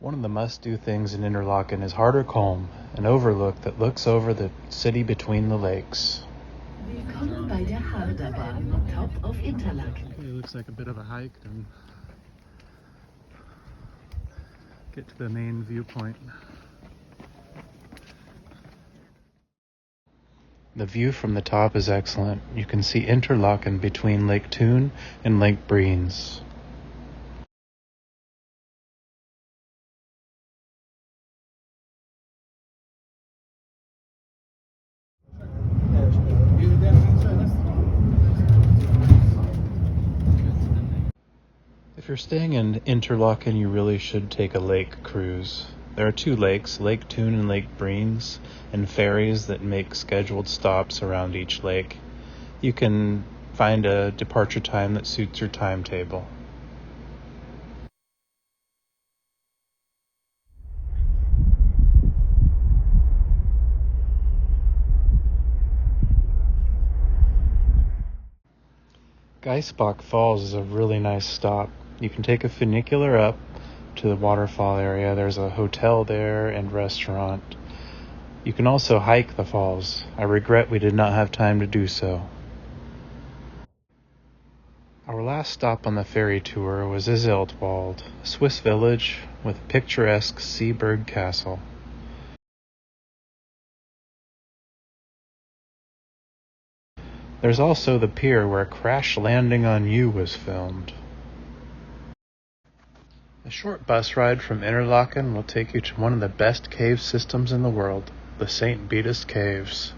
One of the must-do things in Interlaken is Harderkolm, an overlook that looks over the city between the lakes. Willkommen bei der Harderbahn, top of Interlaken. Okay, looks like a bit of a hike and get to the main viewpoint. The view from the top is excellent. You can see Interlaken between Lake Thun and Lake Breens. If you're staying in Interlaken, you really should take a lake cruise. There are two lakes, Lake Thun and Lake Breens, and ferries that make scheduled stops around each lake. You can find a departure time that suits your timetable. Geisbach Falls is a really nice stop. You can take a funicular up to the waterfall area. There's a hotel there and restaurant. You can also hike the falls. I regret we did not have time to do so. Our last stop on the ferry tour was Iseldwald, a Swiss village with a picturesque Seeburg castle. There's also the pier where Crash Landing on You was filmed. A short bus ride from Interlaken will take you to one of the best cave systems in the world, the St. Vitus Caves.